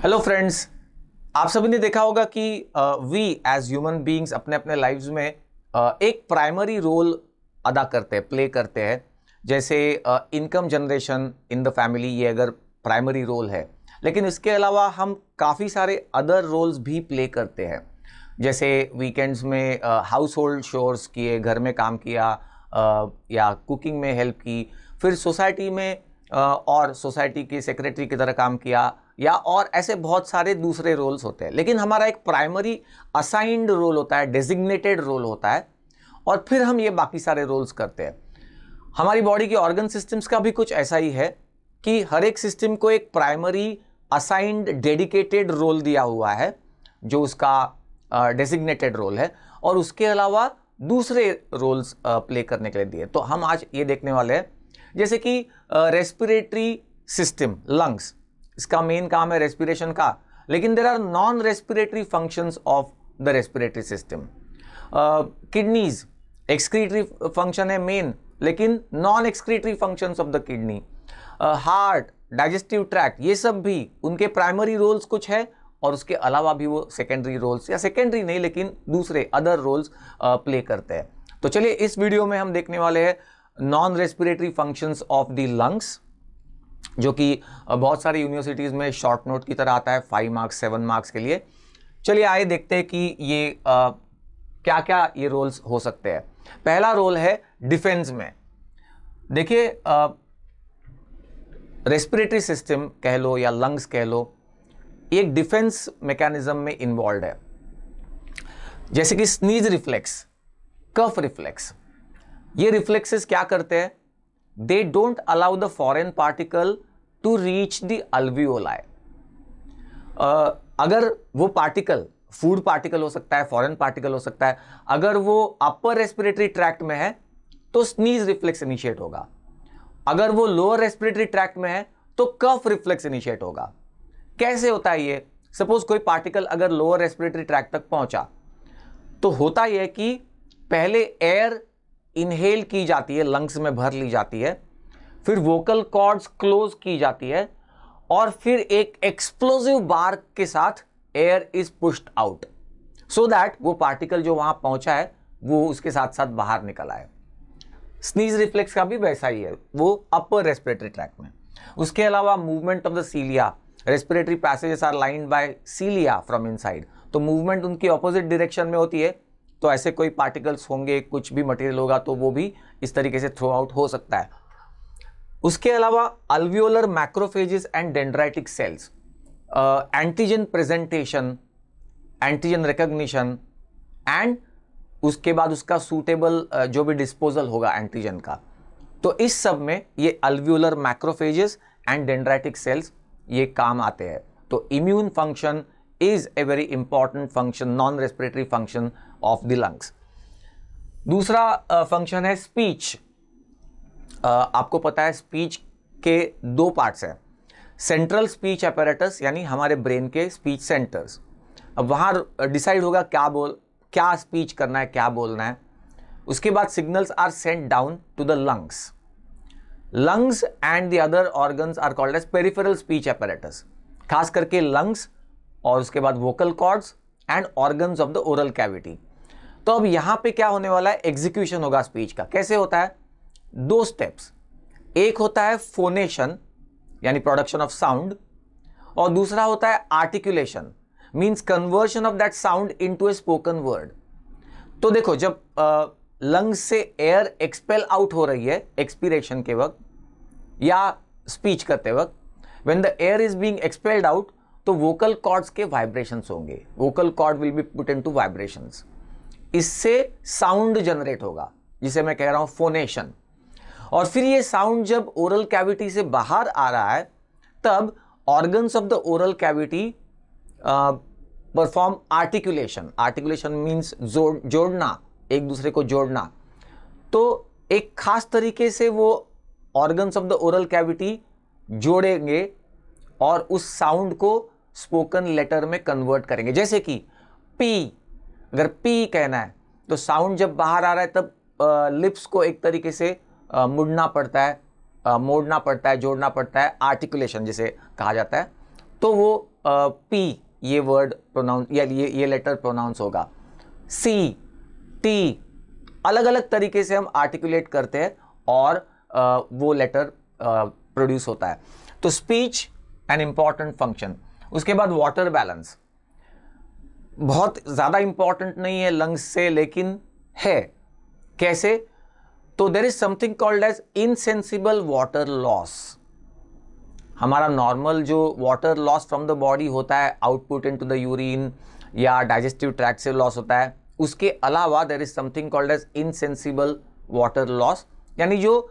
Hello friends, आप सभी ने देखा होगा कि वी एज ह्यूमन बीइंग्स अपने अपने लाइव्स में एक प्राइमरी रोल अदा करते हैं, प्ले करते हैं। जैसे income generation in the family, ये अगर प्राइमरी रोल है, लेकिन इसके अलावा हम काफ़ी सारे अदर रोल्स भी प्ले करते हैं। जैसे वीकेंड्स में हाउस होल्ड शोर्स किए, घर में काम किया, या कुकिंग में हेल्प की, फिर सोसाइटी में और सोसाइटी के सेक्रेटरी की तरह काम किया, या और ऐसे बहुत सारे दूसरे रोल्स होते हैं। लेकिन हमारा एक प्राइमरी असाइंड रोल होता है, डेजिग्नेटेड रोल होता है, और फिर हम ये बाकी सारे रोल्स करते हैं। हमारी बॉडी के ऑर्गन सिस्टम्स का भी कुछ ऐसा ही है कि हर एक सिस्टम को एक प्राइमरी असाइंड डेडिकेटेड रोल दिया हुआ है, जो उसका डेजिग्नेटेड रोल है, और उसके अलावा दूसरे रोल्स प्ले करने के लिए दिए। तो हम आज ये देखने वाले हैं, जैसे कि रेस्पिरेटरी सिस्टम, लंग्स, इसका मेन काम है रेस्पिरेशन का, लेकिन there are non respiratory functions of the respiratory system. Kidneys, excretory function है मेन, लेकिन non excretory functions of the kidney. Heart, digestive tract, ये सब भी उनके प्राइमरी रोल्स कुछ है, और उसके अलावा भी वो सेकेंडरी रोल्स, या सेकेंडरी नहीं लेकिन दूसरे अदर रोल्स प्ले करते हैं। तो चलिए इस वीडियो में हम देखने वाले हैं non respiratory functions of the lungs, जो कि बहुत सारी यूनिवर्सिटीज़ में शॉर्ट नोट की तरह आता है 5 मार्क्स 7 मार्क्स के लिए। चलिए आइए देखते हैं कि ये क्या क्या ये रोल्स हो सकते हैं। पहला रोल है डिफेंस में। देखिए, रेस्पिरेटरी सिस्टम कह लो या लंग्स कह लो, एक डिफेंस मैकेनिज्म में इन्वॉल्व है। जैसे कि स्नीज रिफ्लेक्स, कफ रिफ्लेक्स, ये रिफ्लेक्सेस क्या करते हैं? They don't allow the foreign particle to reach the alveoli. अगर वो पार्टिकल, फूड पार्टिकल हो सकता है, फॉरेन पार्टिकल हो सकता है, अगर वो अपर रेस्पिरेटरी ट्रैक्ट में है तो स्नीज रिफ्लेक्स इनिशिएट होगा। अगर वो लोअर रेस्पिरेटरी ट्रैक्ट में है तो कफ रिफ्लेक्स इनिशिएट होगा। कैसे होता है ये? सपोज कोई पार्टिकल अगर लोअर रेस्पिरेटरी ट्रैक्ट तक पहुंचा, तो होता यह कि पहले एयर इनहेल की जाती है, लंग्स में भर ली जाती है, फिर वोकल कॉर्ड्स क्लोज की जाती है, और फिर एक एक्सप्लोसिव बार्क के साथ air is pushed out, so that वो पार्टिकल जो वहां पहुंचा है वो उसके साथ साथ बाहर निकल आए। स्नीज रिफ्लेक्स का भी वैसा ही है, वो अपर रेस्पिरेटरी ट्रैक्ट में। उसके अलावा movement of the cilia, respiratory passages are lined by cilia from inside, तो मूवमेंट उनकी ऑपोजिट डायरेक्शन में होती है, तो ऐसे कोई पार्टिकल्स होंगे, कुछ भी मटेरियल होगा, तो वो भी इस तरीके से थ्रो आउट हो सकता है। उसके अलावा alveolar macrophages and dendritic sales, antigen presentation, antigen recognition, and उसके बाद उसका सूटेबल जो भी डिस्पोजल होगा एंटीजन का, तो इस सब में ये alveolar macrophages and dendritic sales ये काम आते हैं। तो immune function is a very important function, non respiratory function of the lungs. दूसरा फंक्शन है स्पीच। आपको पता है स्पीच के दो पार्ट्स हैं, सेंट्रल स्पीच अपैरेटस यानी हमारे ब्रेन के स्पीच सेंटर्स। अब वहाँ डिसाइड होगा क्या स्पीच करना है, क्या बोलना है। उसके बाद signals are sent down to the lungs. Lungs and the other organs are called as peripheral speech apparatus, खास करके लंग्स, और उसके बाद vocal cords and organs of the oral cavity. तो अब यहां पे क्या होने वाला है? एग्जीक्यूशन होगा स्पीच का। कैसे होता है? दो स्टेप्स, एक होता है फोनेशन यानी प्रोडक्शन ऑफ साउंड, और दूसरा होता है articulation, means conversion of that sound into A spoken word. तो देखो, जब लंग्स से एयर एक्सपेल आउट हो रही है एक्सपीरेशन के वक्त या स्पीच करते वक्त, when the air is being expelled out, तो वोकल कॉर्ड्स के वाइब्रेशंस होंगे, vocal cord will be put into vibrations. इससे साउंड जनरेट होगा, जिसे मैं कह रहा हूं फोनेशन। और फिर ये साउंड जब ओरल कैविटी से बाहर आ रहा है, तब organs of the oral cavity perform articulation. Articulation means जोड़ना, एक दूसरे को जोड़ना। तो एक खास तरीके से वो organs of the oral cavity जोड़ेंगे और उस साउंड को स्पोकन लेटर में कन्वर्ट करेंगे। जैसे कि पी, अगर पी कहना है तो साउंड जब बाहर आ रहा है तब लिप्स को एक तरीके से मुड़ना पड़ता है, मोड़ना पड़ता है, जोड़ना पड़ता है, आर्टिकुलेशन जिसे कहा जाता है। तो वो P ये वर्ड प्रोनाउंस या ये लेटर प्रोनाउंस होगा, C, T, अलग अलग तरीके से हम आर्टिकुलेट करते हैं और वो लेटर प्रोड्यूस होता है। तो स्पीच एन इंपॉर्टेंट फंक्शन। उसके बाद वाटर बैलेंस, बहुत ज़्यादा इंपॉर्टेंट नहीं है लंग्स से, लेकिन है। कैसे? तो there is something called as insensible water loss. हमारा नॉर्मल जो water loss from the body होता है, आउटपुट इनटू द यूरिन या डाइजेस्टिव ट्रैक्ट से लॉस होता है, उसके अलावा there is something called as insensible water loss, यानी जो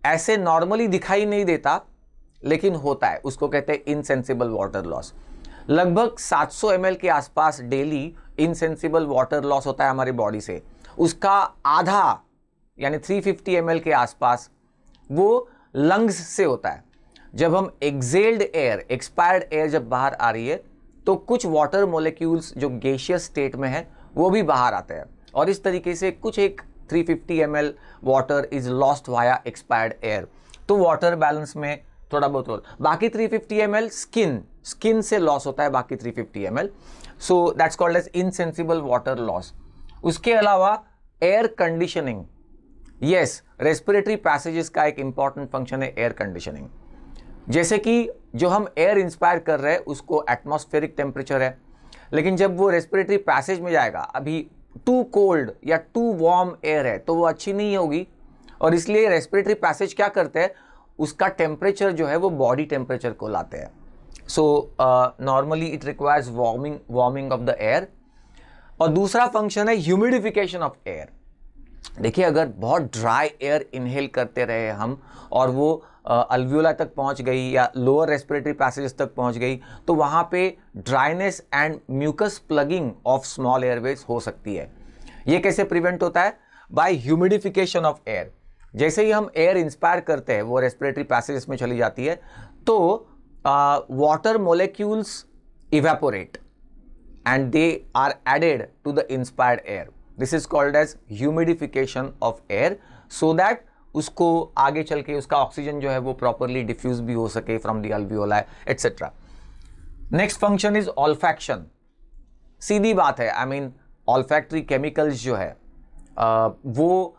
ऐसे नॉर्मली दिखाई नहीं देता लेकिन होता है, उसको कहते हैं इनसेंसिबल वाटर लॉस। लगभग 700 ml के आसपास डेली इनसेंसिबल वाटर लॉस होता है हमारी बॉडी से। उसका आधा यानी 350 ml के आसपास वो लंग्स से होता है। जब हम एक्सेल्ड एयर, एक्सपायर्ड एयर जब बाहर आ रही है तो कुछ वाटर मॉलिक्यूल्स जो गैसियस स्टेट में है वो भी बाहर आते हैं, और इस तरीके से कुछ एक 350 ml water is lost via expired air. तो वाटर बैलेंस में थोड़ा बहुत रोल। बाकी 350 ml स्किन से लॉस होता है, बाकी 350 ml, so that's called as insensible water loss. उसके अलावा air conditioning, yes, respiratory passages का एक इंपॉर्टेंट फंक्शन है एयर कंडीशनिंग। जैसे कि जो हम एयर इंस्पायर कर रहे हैं उसको एटमॉस्फेरिक टेम्परेचर है, लेकिन जब वो रेस्पिरेटरी पैसेज में जाएगा, अभी टू कोल्ड या टू वार्म एयर है तो वो अच्छी नहीं होगी, और इसलिए रेस्पिरेटरी पैसेज क्या करते हैं, उसका टेम्परेचर जो है वो बॉडी टेम्परेचर को लाते हैं। So normally it requires warming of the air. और दूसरा फंक्शन है ह्यूमिडिफिकेशन ऑफ एयर। देखिए, अगर बहुत ड्राई एयर इनहेल करते रहे हम और वो अल्वियोला तक पहुंच गई या लोअर रेस्पिरेटरी पैसेजेस तक पहुंच गई, तो वहां पे dryness and mucus plugging of small airways हो सकती है। ये कैसे प्रिवेंट होता है? By humidification of air. जैसे ही हम एयर इंस्पायर करते हैं वो रेस्पिरेटरी पैसेजेस में चली जाती है, तो water molecules evaporate and they are added to the inspired air. This is called as humidification of air, so that उसको आगे चल के उसका ऑक्सीजन जो है वो प्रॉपरली डिफ्यूज भी हो सके from the alveoli etcetera. Next function is olfaction. सीधी बात है, आई मीन ऑल्फैक्टरी केमिकल्स जो है वो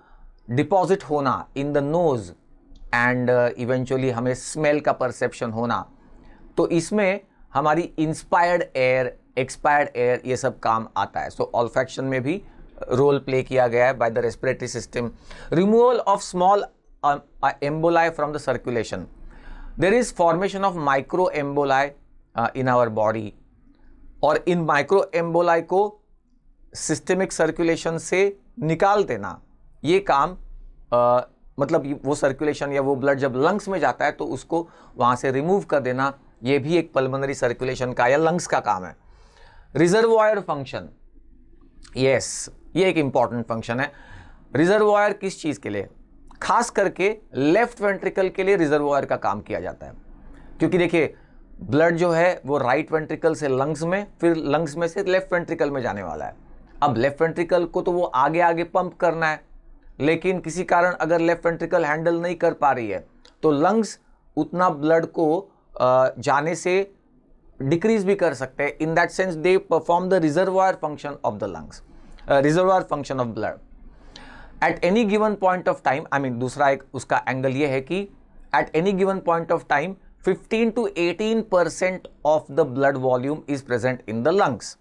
डिपॉजिट होना in the nose and eventually हमें स्मेल का परसेप्शन होना, तो इसमें हमारी इंस्पायर्ड एयर, एक्सपायर्ड एयर, ये सब काम आता है। सो ऑल्फैक्शन में भी रोल प्ले किया गया है by the respiratory system. Removal of small emboli from the circulation. There is formation of micro emboli in our body, और इन माइक्रो एम्बोलाई को सिस्टेमिक सर्कुलेशन से निकाल देना, ये काम मतलब वो सर्कुलेशन या वो ब्लड जब लंग्स में जाता है तो उसको वहाँ से रिमूव कर देना, ये भी एक पल्मोनरी सर्कुलेशन का या लंग्स का काम है। रिजर्वॉयर फंक्शन, यस, ये एक इंपॉर्टेंट फंक्शन है। रिजर्वॉयर किस चीज़ के लिए? खास करके लेफ्ट वेंट्रिकल के लिए रिजर्वॉयर का काम किया जाता है, क्योंकि देखिए ब्लड जो है वो राइट वेंट्रिकल से लंग्स में, फिर लंग्स में से लेफ्ट वेंट्रिकल में जाने वाला है। अब लेफ्ट वेंट्रिकल को तो वो आगे आगे पंप करना है, लेकिन किसी कारण अगर लेफ्ट वेंट्रिकल हैंडल नहीं कर पा रही है तो लंग्स उतना ब्लड को जाने से डिक्रीज भी कर सकते हैं। In that sense they perform the reservoir function of the lungs, reservoir function of blood at any given point of time. I mean दूसरा एक उसका एंगल ये है कि at any given point of time 15 to 18% of the blood volume is present in the lungs.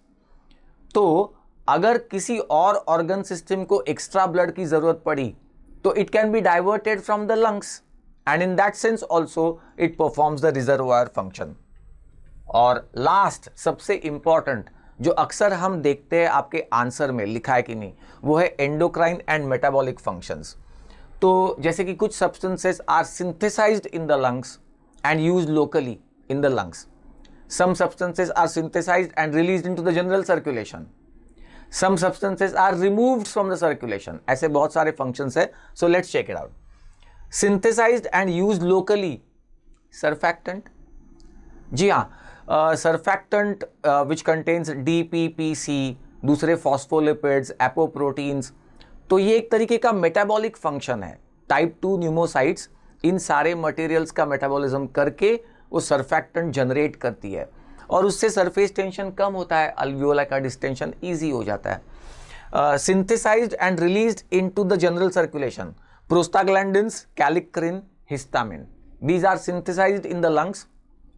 तो अगर किसी और ऑर्गन सिस्टम को एक्स्ट्रा ब्लड की जरूरत पड़ी तो it can be diverted from the lungs, and in that sense also it performs the reservoir function. और लास्ट सबसे इंपॉर्टेंट जो अक्सर हम देखते हैं आपके आंसर में लिखा है कि नहीं, वो है एंडोक्राइन एंड मेटाबॉलिक फंक्शंस। तो जैसे कि कुछ substances are synthesised in the lungs and used locally in the lungs. Some substances are synthesized and released into the general circulation. Some substances are removed from the circulation. ऐसे बहुत सारे functions है, so let's check it out. Synthesized and used locally, surfactant. जी हाँ, surfactant which contains DPPC, दूसरे phospholipids, apoproteins, तो ये एक तरीके का metabolic function है। Type 2 pneumocytes इन सारे मटेरियल्स का मेटाबॉलिज्म करके वो सर्फैक्टेंट जनरेट करती है, और उससे सरफेस टेंशन कम होता है, अल्वियोलाई का डिस्टेंशन ईजी हो जाता है। Synthesised and released into the general circulation, prostaglandins, kallikrein, histamine, these are synthesised in the lungs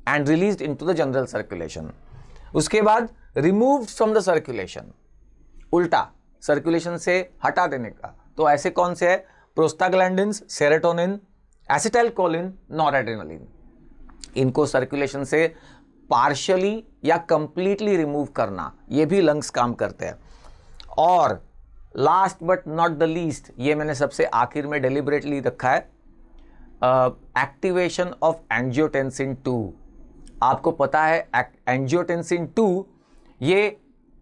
and released into the general circulation. उसके बाद रिमूव्ड फ्रॉम द सर्कुलेशन, उल्टा circulation से हटा देने का, तो ऐसे कौन से है? प्रोस्टाग्लैंडिन्स, सेरोटोनिन, एसिटाइलकोलिन, नॉरएड्रेनालिन, इनको सर्कुलेशन से पार्शियली या कंप्लीटली रिमूव करना, ये भी लंग्स काम करते हैं। और last but not the least, ये मैंने सबसे आखिर में डेलिबरेटली रखा है, एक्टिवेशन ऑफ एंजियोटेंसिन 2। आपको पता है एंजियोटेंसिन 2 ये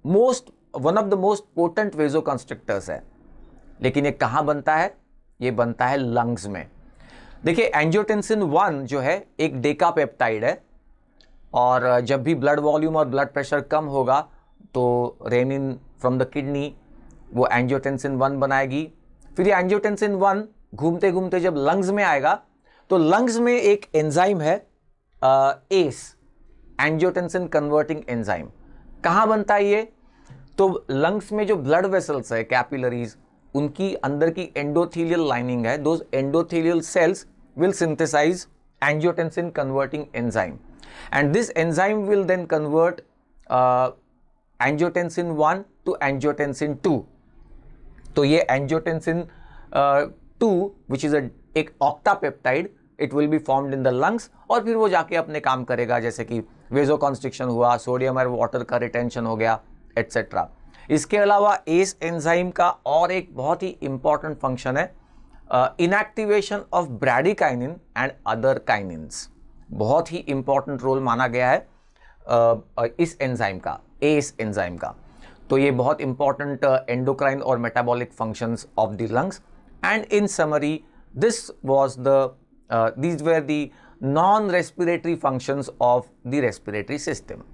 one of the most potent vasoconstrictors है, लेकिन ये कहां बनता है? ये बनता है लंग्स में। देखिए एंजियोटेंसिन 1 जो है एक डेकापेप्टाइड है, और जब भी ब्लड वॉल्यूम और ब्लड प्रेशर कम होगा तो रेनिन फ्रॉम द किडनी वो एंजियोटेंसिन 1 बनाएगी। फिर ये एंजियोटेंसिन 1 घूमते घूमते जब लंग्स में आएगा तो लंग्स में एक एंजाइम है एस, एंजियोटेंसिन कन्वर्टिंग एंजाइम। कहां बनता है ये? तो लंग्स में जो ब्लड वेसल्स है, कैपिलरीज, उनकी अंदर की एंडोथेलियल लाइनिंग है, those endothelial cells will synthesize angiotensin converting enzyme, and this enzyme will then convert angiotensin 1 to angiotensin 2। तो ये angiotensin 2 which is एक octapeptide, it will be formed in the lungs, और फिर वो जाके अपने काम करेगा, जैसे कि वेजोकॉन्स्ट्रिक्शन हुआ, सोडियम और वाटर का रिटेंशन हो गया, एटसेट्रा। इसके अलावा एस एंजाइम का और एक बहुत ही इंपॉर्टेंट फंक्शन है, inactivation of bradykinin and other काइनिन्स। बहुत ही इंपॉर्टेंट रोल माना गया है इस एंजाइम का, एस एंजाइम का। तो ये बहुत इंपॉर्टेंट एंडोक्राइन और metabolic functions of the lungs. And in summary this was the these were the non respiratory functions of the respiratory system.